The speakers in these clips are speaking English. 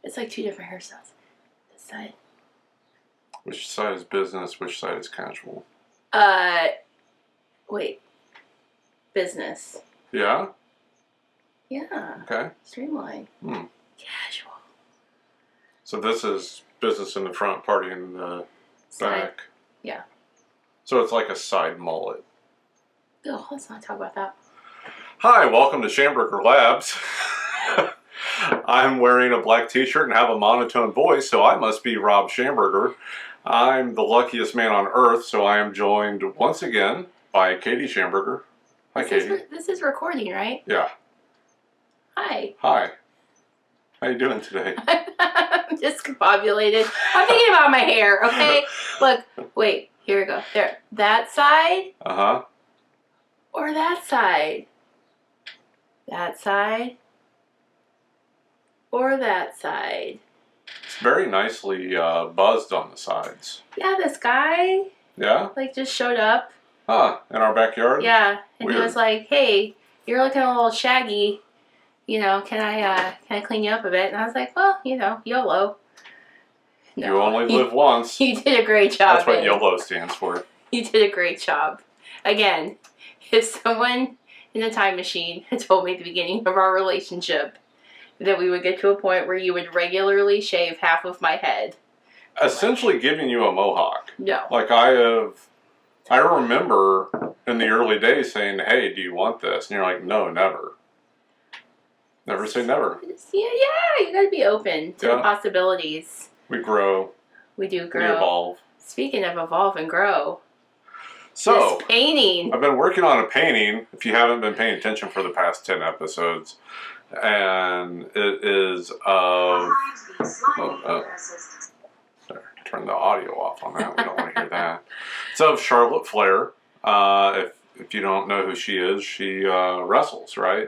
It's like two different hairstyles. This side. Which side is business? Which side is casual? Wait. Business. Yeah? Yeah. Okay. Streamline. Casual. So this is business in the front, party in the back. Yeah. So it's like a side mullet. Oh, let's not talk about that. Hi, welcome to Schamberger Labs. I'm wearing a black t-shirt and have a monotone voice, so I must be Rob Schamberger. I'm the luckiest man on earth, so I am joined once again by Katy Schamberger. Hi, Katy. This is recording, right? Yeah. Hi. Hi. How you doing today? I'm discombobulated. I'm thinking about my hair, okay? Look, wait, here we go. There. That side? Uh-huh. Or that side? That side? Or that side? It's very nicely buzzed on the sides. Yeah, this guy, Yeah? like, just showed up. Huh, in our backyard? Yeah, and Weird. he was like, hey, you're looking a little shaggy. You know, can I clean you up a bit? And I was like, well, you know, YOLO. No, You only live once. You did a great job. That's what babe. YOLO stands for. You did a great job. Again, if someone in a time machine had told me at the beginning of our relationship that we would get to a point where you would regularly shave half of my head. Essentially giving you a mohawk. No. Like I remember in the early days saying, hey, do you want this? And you're like, no, never. Never say never. Yeah, you gotta be open to the possibilities. We grow. We do grow. We evolve. Speaking of evolve and grow. So, this painting. I've been working on a painting, if you haven't been paying attention for the past 10 episodes. And it is of... turn the audio off on that. We don't want to hear that. It's of Charlotte Flair. If you don't know who she is, she wrestles, right?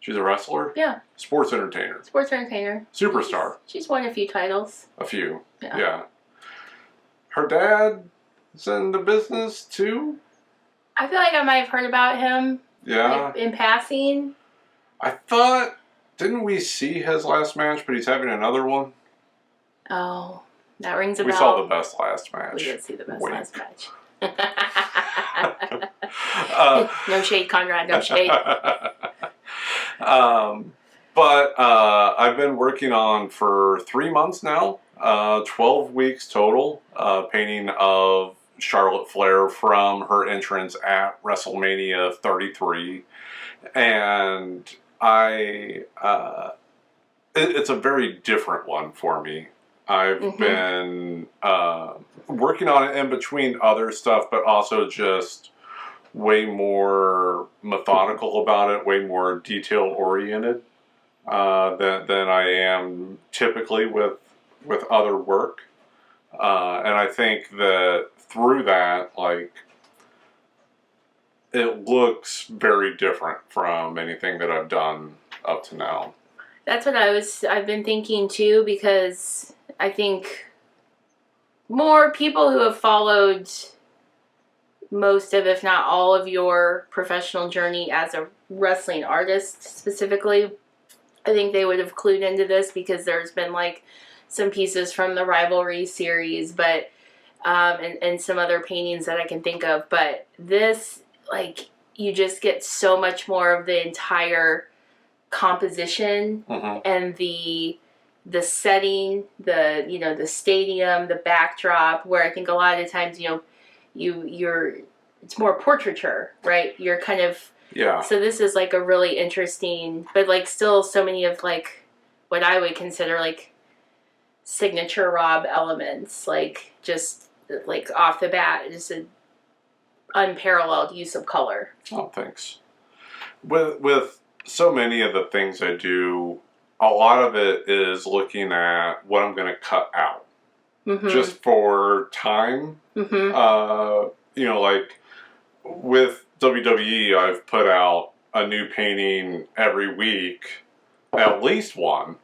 She's a wrestler? Yeah. Sports entertainer. Sports entertainer. Superstar. She's won a few titles. A few. Yeah. Her dad is in the business too? I feel like I might have heard about him. Yeah. Like, in passing. I thought, didn't we see his last match, but he's having another one? Oh, that rings a bell. We saw the best last match. We did see the best last match. No shade, Conrad, no shade. But I've been working on for 3 months now, 12 weeks total, painting of Charlotte Flair from her entrance at WrestleMania 33. And it's a very different one for me. I've been working on it in between other stuff, but also just way more methodical about it, way more detail-oriented than I am typically with other work. And I think that through that, like, it looks very different from anything that I've done up to now. That's what I've been thinking too, because I think more people who have followed most of, if not all of your professional journey as a wrestling artist specifically, I think they would have clued into this, because there's been like some pieces from the Rivalry series, but and some other paintings that I can think of. But this, like, you just get so much more of the entire composition and the setting, the stadium, the backdrop, where I think a lot of the times, you're it's more portraiture, right? You're kind of, so this is like a really interesting, but like still so many of like what I would consider like signature Rob elements, like just like off the bat, just an unparalleled use of color. Oh, thanks. With so many of the things I do, a lot of it is looking at what I'm going to cut out. Just for time. Like with WWE, I've put out a new painting every week, at least one,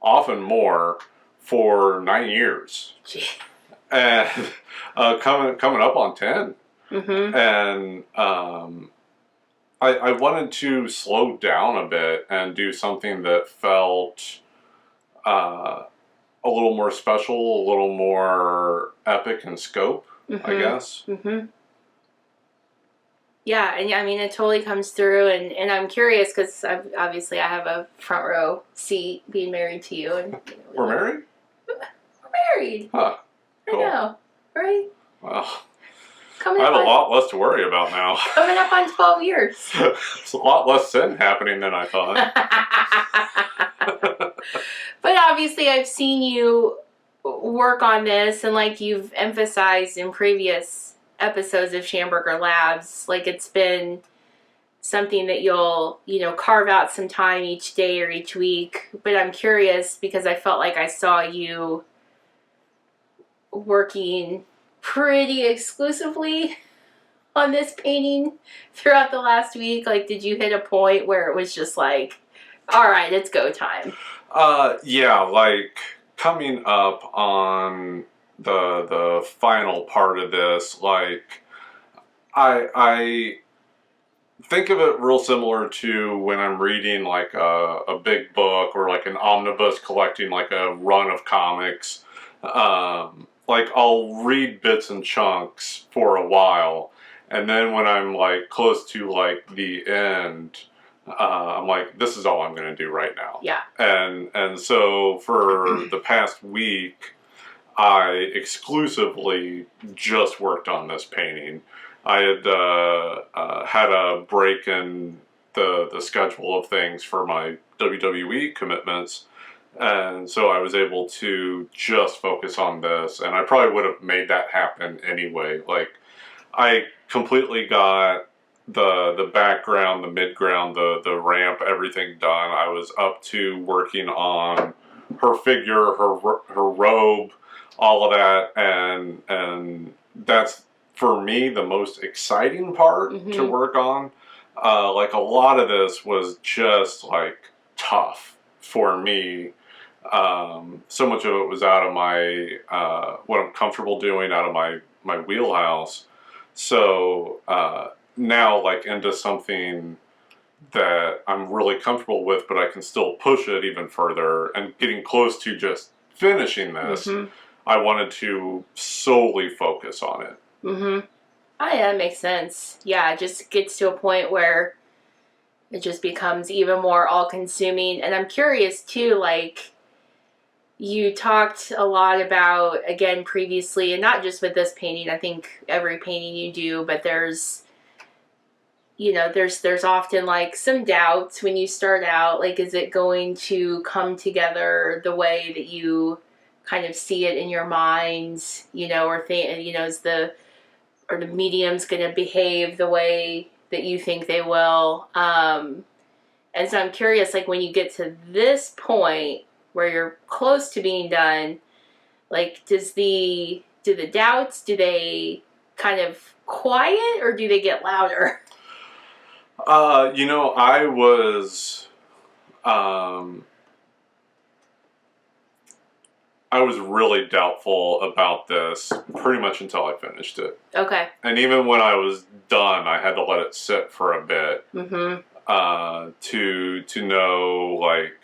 often more, for 9 years. And coming up on 10. And I wanted to slow down a bit and do something that felt a little more special, a little more epic in scope, I guess. Mm-hmm. Yeah, and I mean, it totally comes through, and I'm curious because obviously I have a front row seat being married to you. And We're married? We're married. Huh. Cool. I know, right? Well, Coming I up have on, a lot less to worry about now. coming up on 12 years. There's a lot less sin happening than I thought. But obviously I've seen you work on this, and like you've emphasized in previous episodes of Schamberger Labs, like it's been something that you'll, carve out some time each day or each week. But I'm curious because I felt like I saw you working pretty exclusively on this painting throughout the last week. Like, did you hit a point where it was just like, all right, it's go time? Yeah, like coming up on the final part of this, like I think of it real similar to when I'm reading like a big book or like an omnibus collecting like a run of comics. Like I'll read bits and chunks for a while, and then when I'm like close to like the end, I'm like, this is all I'm going to do right now. Yeah. And so for the past week, I exclusively just worked on this painting. I had had a break in the schedule of things for my WWE commitments, and so I was able to just focus on this, and I probably would have made that happen anyway. Like, I completely got the background, the midground, the ramp, everything done. I was up to working on her figure, her robe, all of that, and that's for me the most exciting part to work on. Like a lot of this was just like tough for me. So much of it was out of my what I'm comfortable doing, out of my wheelhouse. So now, like, into something that I'm really comfortable with, but I can still push it even further, and getting close to just finishing this. I wanted to solely focus on it. Oh yeah, that makes sense. Yeah, it just gets to a point where it just becomes even more all-consuming. And I'm curious too, like, you talked a lot about, again, previously, and not just with this painting, I think every painting you do, but there's often like some doubts when you start out, like, is it going to come together the way that you kind of see it in your mind, or is the medium's going to behave the way that you think they will. And so I'm curious, like, when you get to this point where you're close to being done, like, do the doubts, do they kind of quiet or do they get louder? I was really doubtful about this pretty much until I finished it. Okay. And even when I was done, I had to let it sit for a bit to know, like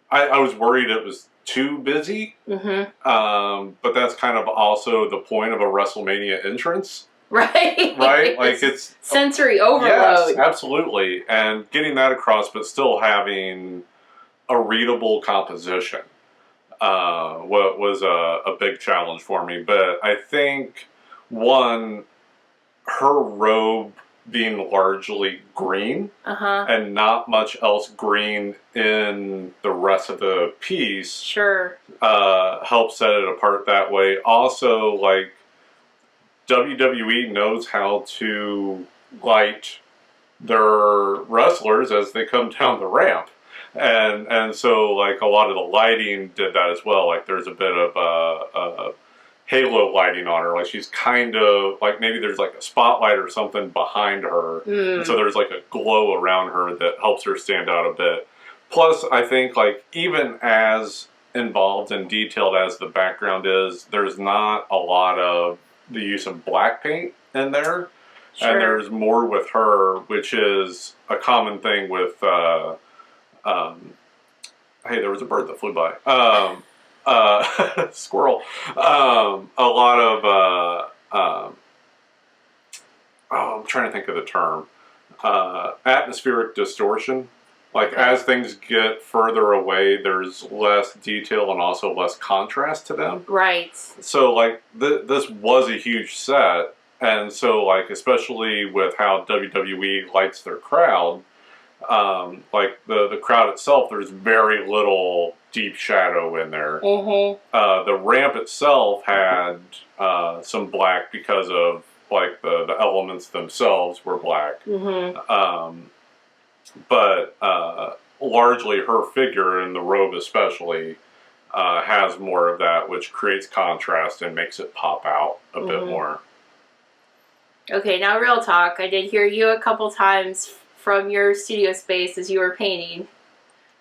I was worried it was too busy. But that's kind of also the point of a WrestleMania entrance. Right. Right? Like, it's sensory overload. Yes, absolutely. And getting that across, but still having a readable composition what was a big challenge for me. But I think, one, her robe being largely green and not much else green in the rest of the piece helps set it apart that way. Also, like, WWE knows how to light their wrestlers as they come down the ramp. And so, like, a lot of the lighting did that as well. Like, there's a bit of halo lighting on her. Like, she's kind of, like, maybe there's, like, a spotlight or something behind her. And so there's, like, a glow around her that helps her stand out a bit. Plus, I think, like, even as involved and detailed as the background is, there's not a lot of the use of black paint in there. And there's more with her, which is a common thing with Hey, there was a bird that flew by. Squirrel. A lot of I'm trying to think of the term. Atmospheric distortion. Like as things get further away, there's less detail and also less contrast to them. Right. So like this was a huge set, and so like especially with how WWE lights their crowd, like the crowd itself, there's very little deep shadow in there. The ramp itself had some black because of like the elements themselves were black. But largely her figure and the robe especially has more of that, which creates contrast and makes it pop out a bit more. Okay, now real talk. I did hear you a couple times from your studio space as you were painting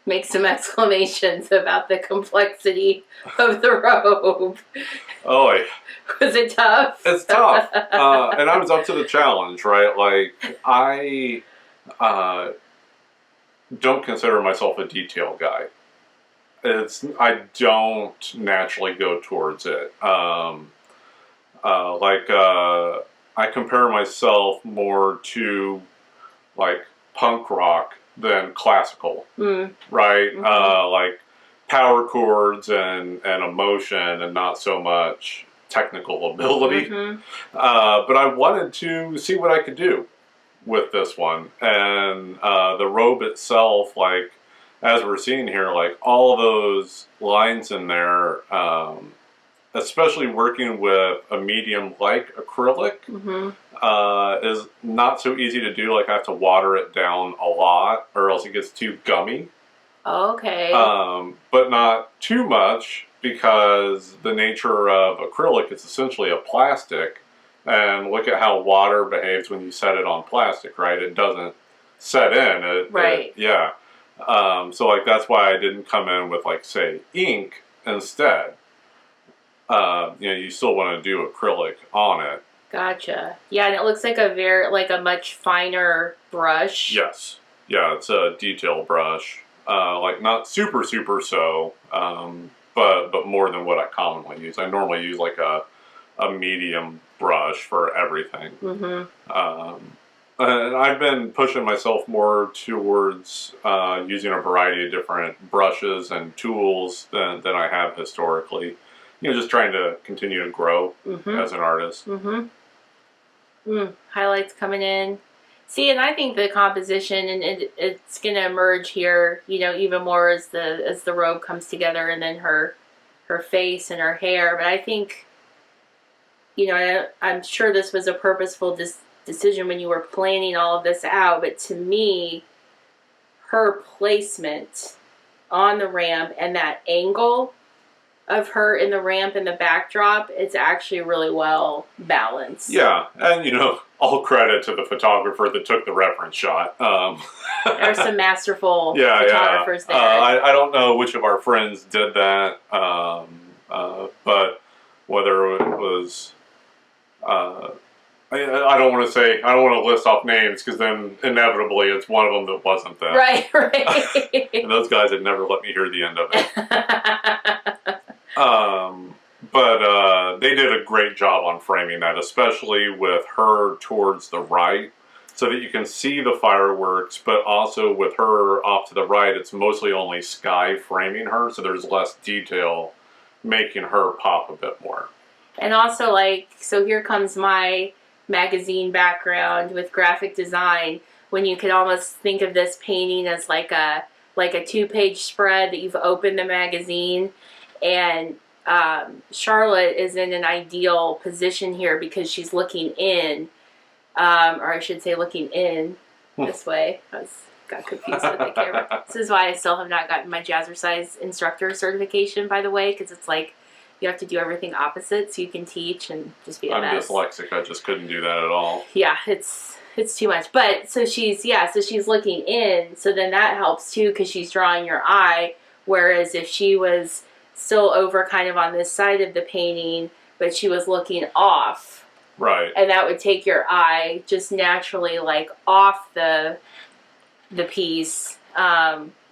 make some exclamations about the complexity of the robe. Oh, was it tough? It's tough. And I was up to the challenge, right? Like, I don't consider myself a detail guy. I don't naturally go towards it. I compare myself more to, like, punk rock than classical, right? Like power chords and emotion and not so much technical ability. But I wanted to see what I could do with this one. And the robe itself, like, as we're seeing here, like all those lines in there, especially working with a medium like acrylic, is not so easy to do. Like I have to water it down a lot or else it gets too gummy. Okay. But not too much because the nature of acrylic is essentially a plastic. And look at how water behaves when you set it on plastic, right? It doesn't set in. Right. Yeah. So like that's why I didn't come in with like say ink instead. You still want to do acrylic on it. Gotcha. Yeah, and it looks like a much finer brush. Yes. Yeah, it's a detail brush. Like not super so, but more than what I commonly use. I normally use like a medium brush for everything. And I've been pushing myself more towards using a variety of different brushes and tools than I have historically. Just trying to continue to grow as an artist. Highlights coming in. See, and I think the composition and it's going to emerge here, even more as the robe comes together, and then her face and her hair. But I think, I'm sure this was a purposeful decision when you were planning all of this out. But to me, her placement on the ramp and that angle of her in the ramp and the backdrop, it's actually really well balanced. Yeah, and all credit to the photographer that took the reference shot. There's some masterful photographers there. I don't know which of our friends did that, but whether it was, I don't want to list off names because then inevitably it's one of them that wasn't them. Right. And those guys had never let me hear the end of it. But they did a great job on framing that, especially with her towards the right, so that you can see the fireworks, but also with her off to the right, it's mostly only sky framing her, so there's less detail making her pop a bit more. And also, so here comes my magazine background with graphic design, when you could almost think of this painting as like a 2-page spread that you've opened the magazine. And Charlotte is in an ideal position here because she's looking in, or I should say looking in this way. Got confused with the camera. This is why I still have not gotten my Jazzercise instructor certification, by the way, because it's like you have to do everything opposite so you can teach and just be a mess. I'm dyslexic. I just couldn't do that at all. Yeah, it's too much. But so she's looking in, so then that helps too because she's drawing your eye. Whereas if she was still over kind of on this side of the painting, but she was looking off. Right. And that would take your eye just naturally like off the piece.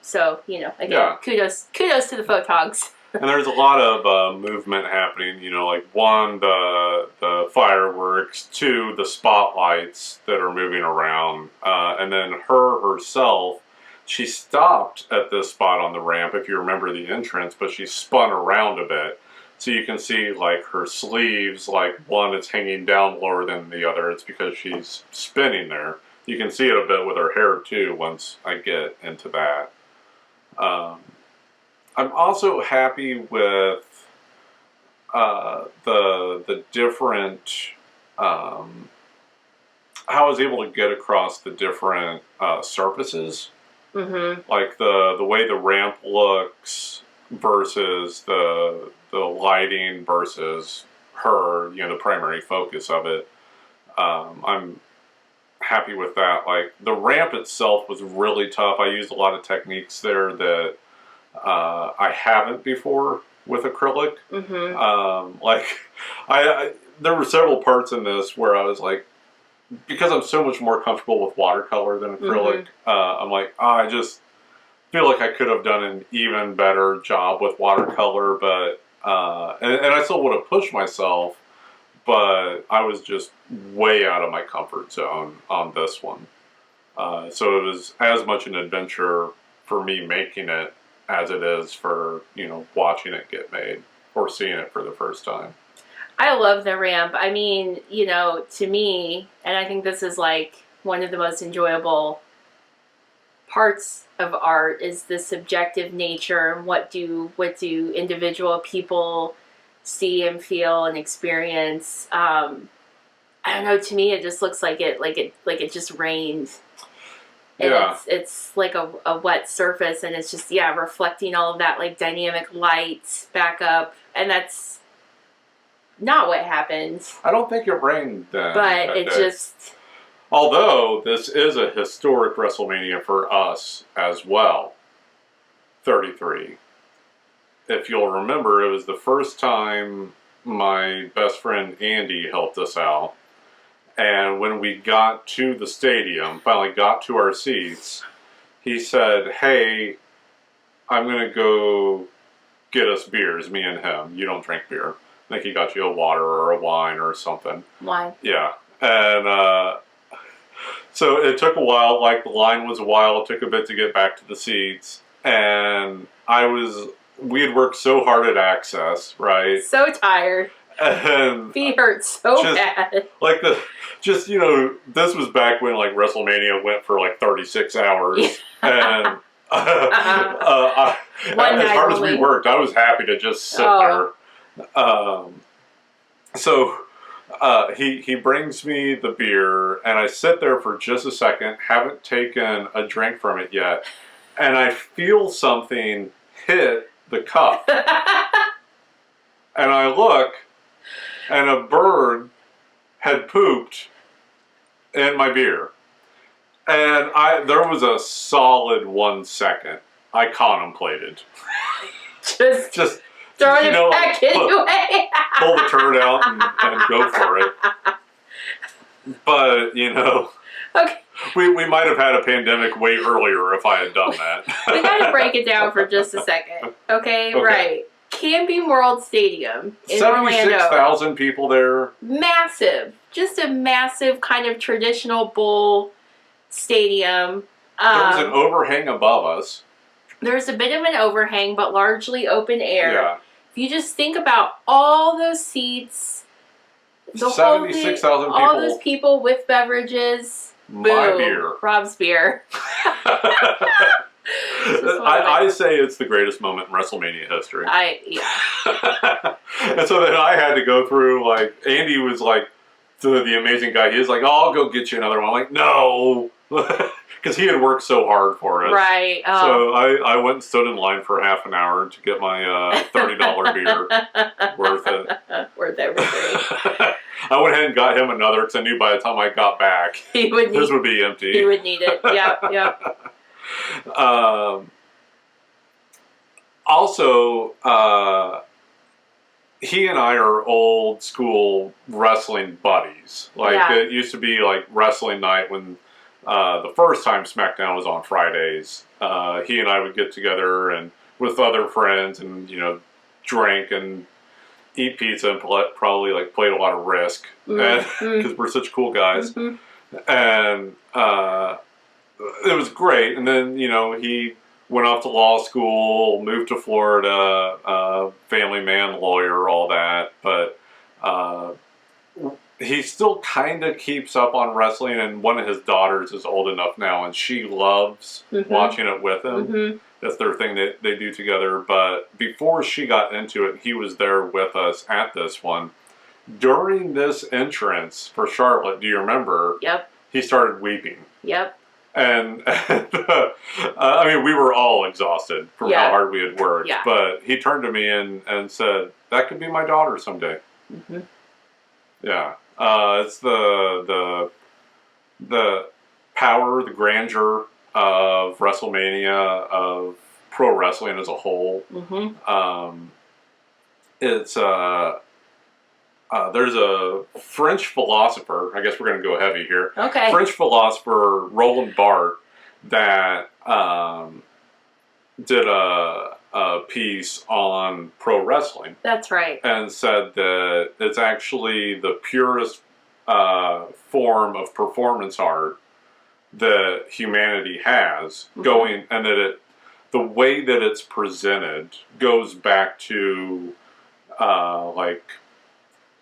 So, again, kudos to the photogs. And there's a lot of movement happening, like one, the fireworks, two, the spotlights that are moving around, and then herself, she stopped at this spot on the ramp, if you remember the entrance, but she spun around a bit. So you can see, like, her sleeves, like, one is hanging down lower than the other. It's because she's spinning there. You can see it a bit with her hair, too, once I get into that. I'm also happy with the different, how I was able to get across the different surfaces. Mm-hmm. Like the way the ramp looks versus the lighting versus her, the primary focus of it. I'm happy with that. Like, the ramp itself was really tough. I used a lot of techniques there that I haven't before with acrylic. Mm-hmm. Like, there were several parts in this where I was like, because I'm so much more comfortable with watercolor than acrylic, I'm like, I just feel like I could have done an even better job with watercolor, but and I still would have pushed myself, but I was just way out of my comfort zone on this one. So it was as much an adventure for me making it as it is for, watching it get made or seeing it for the first time. I love the ramp. I mean, to me, and I think this is like one of the most enjoyable parts of art, is the subjective nature and what do individual people see and feel and experience. I don't know, to me it just looks like it just rained. And Yeah. it's like a wet surface, and it's just reflecting all of that, like, dynamic light back up, and that's not what happened. I don't think it rained then. But it just... Although, this is a historic WrestleMania for us as well. 33. If you'll remember, it was the first time my best friend Andy helped us out. And when we got to the stadium, finally got to our seats, he said, "Hey, I'm going to go get us beers, me and him. You don't drink beer." I think he got you a water or a wine or something. Wine. Yeah. And so it took a while. Like, the line was a while. It took a bit to get back to the seats. And we had worked so hard at Access, right? So tired. And feet hurt so bad. Like, this was back when, like, WrestleMania went for like 36 hours. And as hard as we worked, I was happy to just sit there. So he brings me the beer, and I sit there for just a second, haven't taken a drink from it yet, and I feel something hit the cup. And I look, and a bird had pooped in my beer. And there was a solid 1 second I contemplated. Just throwing it back anyway. Pull the turd out and go for it. But, okay. we might have had a pandemic way earlier if I had done that. We gotta break it down for just a second. Okay. Right. Camping World Stadium in Orlando. 76,000 people there. Massive. Just a massive kind of traditional bowl stadium. There was an overhang above us. There's a bit of an overhang, but largely open air. Yeah. If you just think about all those seats, 76,000 people. All those people with beverages. My boom, beer. Rob's beer. I say it's the greatest moment in WrestleMania history. And so then I had to go through, like, Andy was like, the amazing guy, he was like, "Oh, I'll go get you another one." I'm like, "No." Because he had worked so hard for us. Right. So I went and stood in line for half an hour to get my $30 beer. Worth it. Worth everything. I went ahead and got him another because I knew by the time I got back, his would be empty. He would need it. Yep. Also, he and I are old school wrestling buddies. Like, it used to be like wrestling night when the first time SmackDown was on Fridays, he and I would get together and with other friends and, drink and eat pizza and probably like played a lot of Risk because we're such cool guys. And it was great. And then, he went off to law school, moved to Florida, family man, lawyer, all that. But he still kind of keeps up on wrestling, and one of his daughters is old enough now, and she loves watching it with him. That's their thing that they do together. But before she got into it, he was there with us at this one. During this entrance for Charlotte, do you remember? Yep. He started weeping. Yep. And I mean, we were all exhausted from how hard we had worked. Yeah. But he turned to me and said, "That could be my daughter someday." Yeah. It's the power, the grandeur of WrestleMania, of pro wrestling as a whole. It's there's a French philosopher. I guess we're going to go heavy here. Okay. French philosopher Roland Barthes that did a piece on pro wrestling. That's right. And said that it's actually the purest form of performance art that humanity has going, and that the way that it's presented goes back to like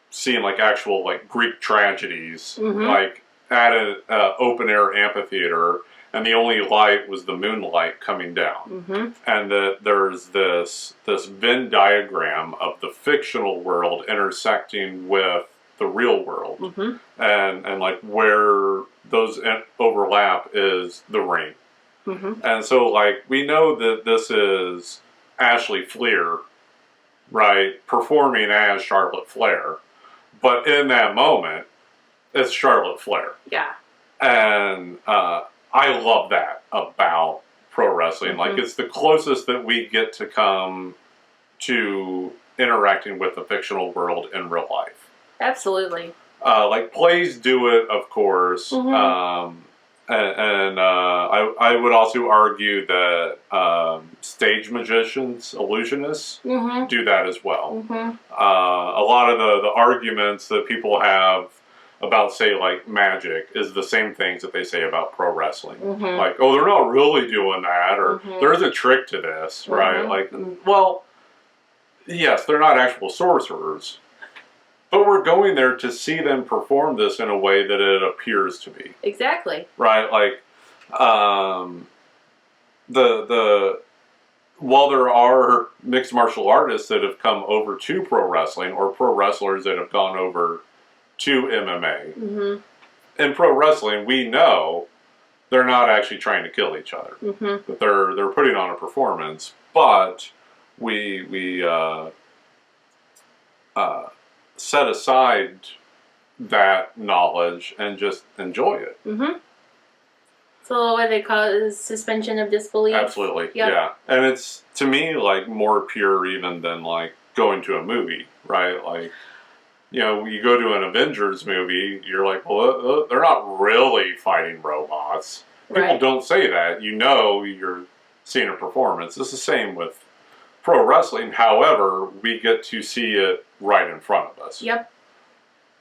seeing like actual like Greek tragedies, like at an open air amphitheater, and the only light was the moonlight coming down, and that there's this Venn diagram of the fictional world intersecting with the real world, and like where those overlap is the ring, and so like we know that this is Ashley Flair, right, performing as Charlotte Flair. But in that moment, it's Charlotte Flair. Yeah. And I love that about pro wrestling. Like, it's the closest that we get to come to interacting with the fictional world in real life. Absolutely. Like, plays do it, of course. I would also argue that stage magicians, illusionists, do that as well. A lot of the arguments that people have about, say, like magic is the same things that they say about pro wrestling. Like, oh, they're not really doing that, or there's a trick to this, right? Like, well, yes, they're not actual sorcerers. But we're going there to see them perform this in a way that it appears to be. Exactly. Right? Like, while there are mixed martial artists that have come over to pro wrestling, or pro wrestlers that have gone over to MMA, in pro wrestling, we know they're not actually trying to kill each other. That they're putting on a performance, but we set aside that knowledge and just enjoy it. It's a little what they call it, is suspension of disbelief. Absolutely, yeah. And it's, to me, like more pure even than like going to a movie, right? Like, you go to an Avengers movie, you're like, well, they're not really fighting robots. People don't say that. You're seeing a performance. It's the same with pro wrestling. However, we get to see it right in front of us. Yep.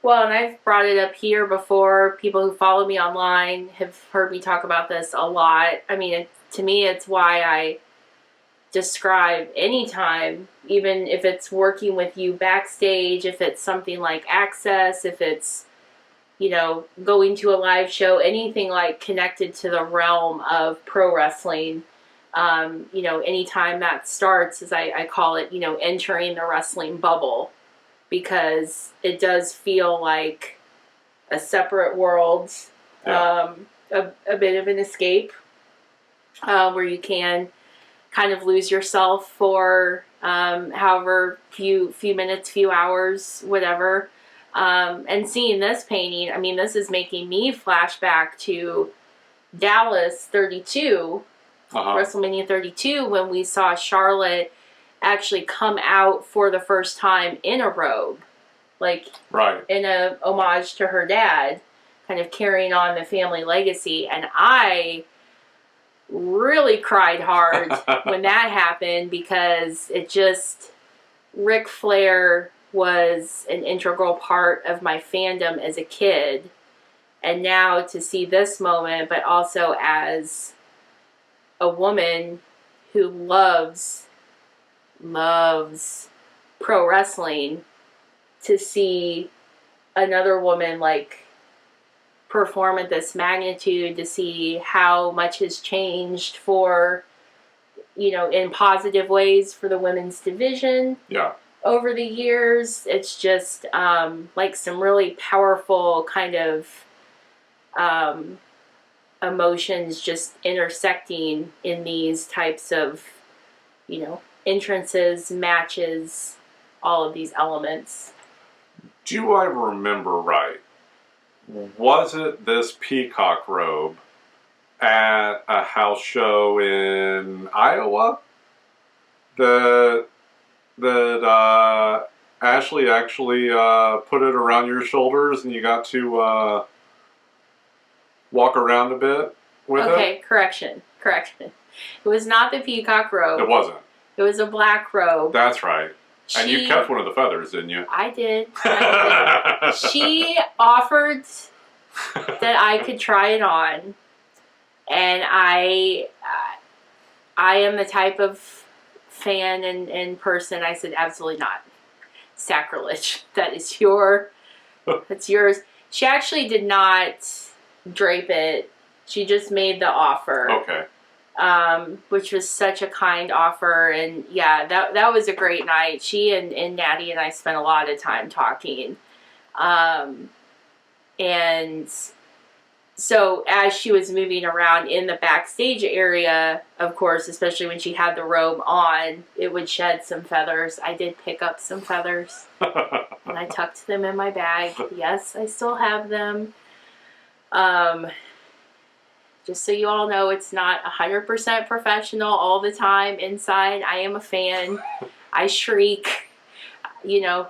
Well, and I've brought it up here before. People who follow me online have heard me talk about this a lot. I mean, to me, it's why I describe any time, even if it's working with you backstage, if it's something like Access, if it's, going to a live show, anything like connected to the realm of pro wrestling. Anytime that starts, as I call it, entering the wrestling bubble, because it does feel like a separate world, a bit of an escape, where you can kind of lose yourself for however few minutes, few hours, whatever. And seeing this painting, I mean, this is making me flash back to Dallas 32, WrestleMania 32, when we saw Charlotte actually come out for the first time in a robe, like in a homage to her dad. kind of carrying on the family legacy. And I really cried hard when that happened, because it just, Ric Flair was an integral part of my fandom as a kid. And now to see this moment, but also as a woman who loves pro wrestling, to see another woman like perform at this magnitude, to see how much has changed for, in positive ways for the women's division. Yeah. Over the years, it's just like some really powerful kind of emotions just intersecting in these types of, entrances, matches, all of these elements. Do I remember right? Was it this peacock robe at a house show in Iowa that Ashley actually put it around your shoulders and you got to walk around a bit with it? Okay, correction. It was not the peacock robe. It wasn't. It was a black robe. That's right. And you kept one of the feathers, didn't you? I did. She offered that I could try it on, and I am the type of fan and person. I said, absolutely not. Sacrilege. That is that's yours. She actually did not drape it. She just made the offer. Okay. Which was such a kind offer, and yeah, that was a great night. She and Natty and I spent a lot of time talking. And so as she was moving around in the backstage area, of course, especially when she had the robe on, it would shed some feathers. I did pick up some feathers and I tucked them in my bag. Yes, I still have them. Just so you all know, it's not 100% professional all the time inside. I am a fan. I shriek,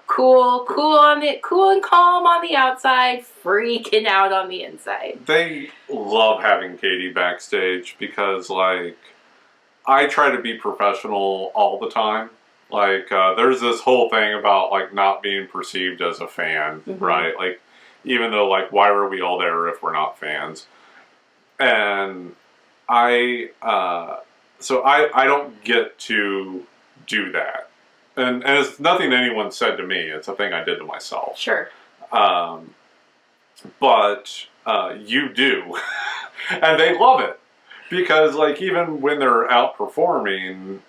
cool and calm on the outside, freaking out on the inside. They love having Katy backstage because, I try to be professional all the time. There's this whole thing about, not being perceived as a fan, Mm-hmm. right? Even though, why are we all there if we're not fans? And I don't get to do that. And it's nothing anyone said to me. It's a thing I did to myself. Sure. But you do. And they love it. Because, even when they're out performing,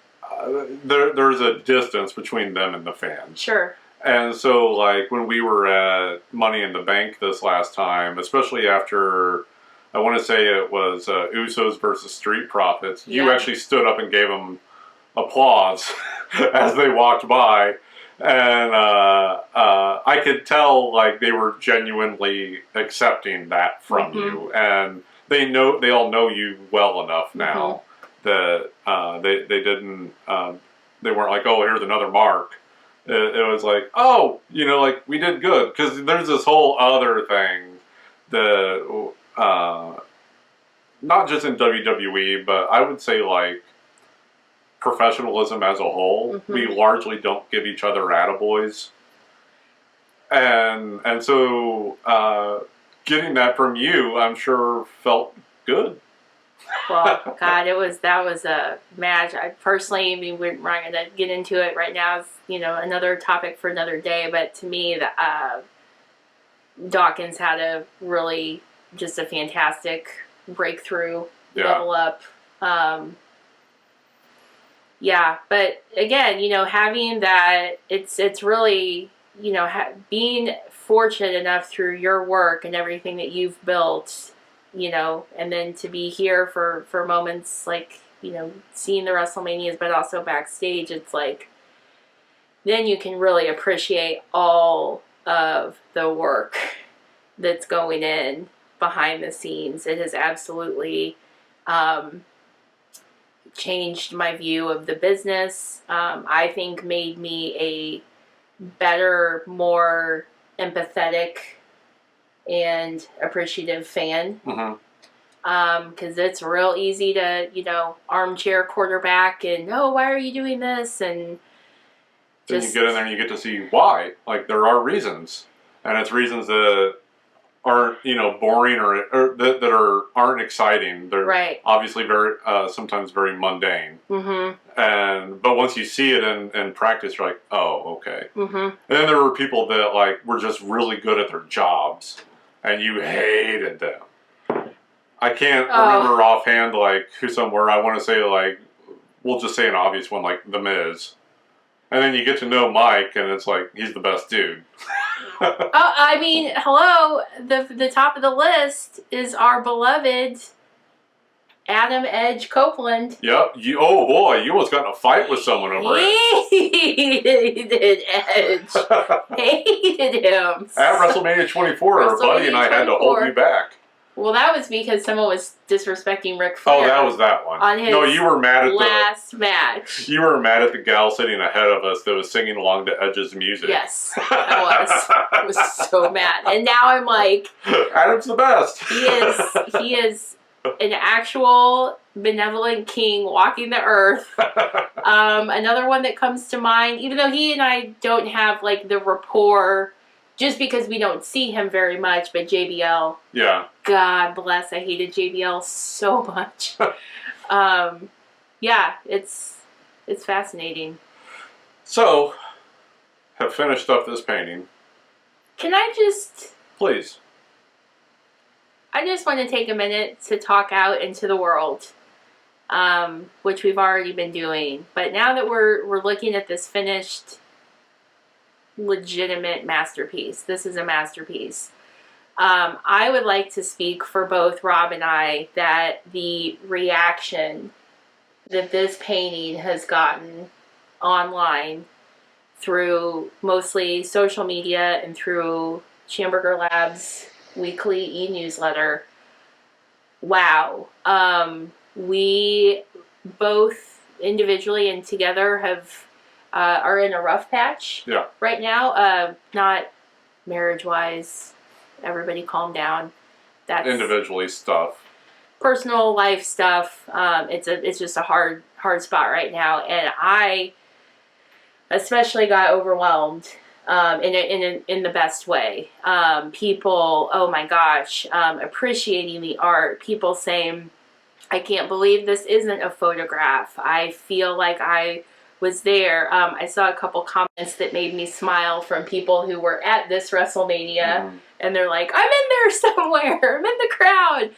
there's a distance between them and the fans. Sure. And so, when we were at Money in the Bank this last time, especially after, I want to say it was Usos versus Street Profits, you actually stood up and gave them applause as they walked by. And I could tell, they were genuinely accepting that from you. And they all know you well enough now that they didn't, they weren't like, oh, here's another mark. It was like, oh, we did good. Because there's this whole other thing that, not just in WWE, but I would say, professionalism as a whole, we largely don't give each other attaboys. And so, getting that from you, I'm sure felt good. Well, God, that was a match. I personally, we're not going to get into it right now. It's, another topic for another day. But to me, Dawkins had just a fantastic breakthrough, level up. But again, having that, it's really, being fortunate enough through your work and everything that you've built, and then to be here for moments seeing the WrestleManias, but also backstage, it's then you can really appreciate all of the work that's going in behind the scenes. It has absolutely changed my view of the business. I think made me a better, more empathetic and appreciative fan. Mm-hmm. Because it's real easy to, armchair quarterback and, oh, why are you doing this? And then you get in there and you get to see why. Like, there are reasons. And it's reasons that aren't, boring or that aren't exciting. They're obviously very, sometimes very mundane. Mm-hmm. But once you see it in practice, you're like, oh, okay. Mm-hmm. And then there were people that, like, were just really good at their jobs. And you hated them. I can't remember offhand, like, who somewhere. I want to say, like, we'll just say an obvious one, like The Miz. And then you get to know Mike, and it's like, he's the best dude. I mean, hello. The top of the list is our beloved Adam Edge Copeland. Yep. Oh, boy, you almost got in a fight with someone over it. Hated Edge. Hated him. At WrestleMania 24, our buddy and I had to hold you back. Well, that was because someone was disrespecting Ric Flair. Oh, that was that one. On his you were mad at last match. You were mad at the gal sitting ahead of us that was singing along to Edge's music. Yes, I was. I was so mad. And now I'm like... Adam's the best. He is an actual benevolent king walking the earth. Another one that comes to mind, even though he and I don't have, like, the rapport... Just because we don't see him very much, but JBL. Yeah. God bless, I hated JBL so much. Yeah, it's fascinating. So, have finished up this painting. Can I just... Please. I just want to take a minute to talk out into the world, which we've already been doing. But now that we're looking at this finished... legitimate masterpiece. This is a masterpiece. I would like to speak for both Rob and I that the reaction that this painting has gotten online through mostly social media and through Schamberger Labs' weekly e-newsletter. Wow. We both individually and together are in a rough patch right now. Not marriage-wise. Everybody calm down. That's individually stuff. Personal life stuff. It's just a hard spot right now. And I especially got overwhelmed in the best way. People, oh my gosh, appreciating the art. People saying, I can't believe this isn't a photograph. I feel like I was there. I saw a couple comments that made me smile from people who were at this WrestleMania, and they're like, I'm in there somewhere. I'm in the crowd.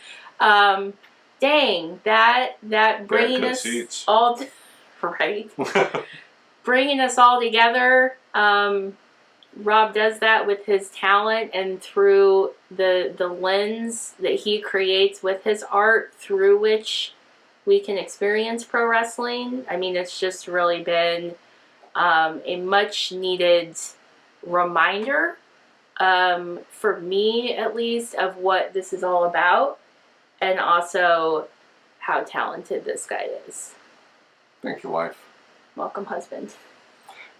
Dang, that bringing us seats. all right, bringing us all together. Rob does that with his talent and through the lens that he creates with his art, through which we can experience pro wrestling. I mean, it's just really been a much needed reminder, for me at least, of what this is all about, and also how talented this guy is. Thank you, wife. Welcome, husband.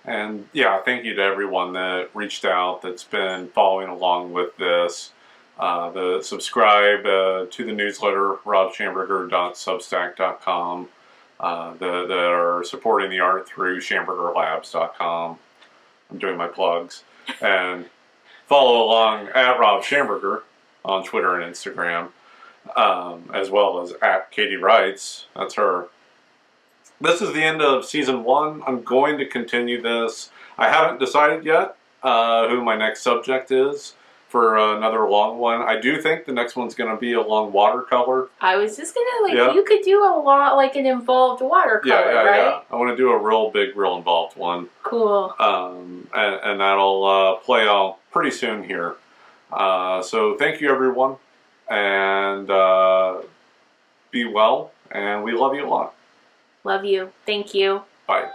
And yeah, thank you to everyone that reached out, that's been following along with this. The subscribe to the newsletter, robschamberger.substack.com, that are supporting the art through schambergerlabs.com. I'm doing my plugs. And follow along at Rob Schamberger on Twitter and Instagram, as well as at Katy Writes. That's her. This is the end of season 1. I'm going to continue this. I haven't decided yet who my next subject is for another long one. I do think the next one's going to be a long watercolor. I was just going to, you could do a lot, like an involved watercolor, right? Yeah. I want to do a real big, real involved one. Cool. And that'll play out pretty soon here. So thank you, everyone. And be well. And we love you a lot. Love you. Thank you. Bye.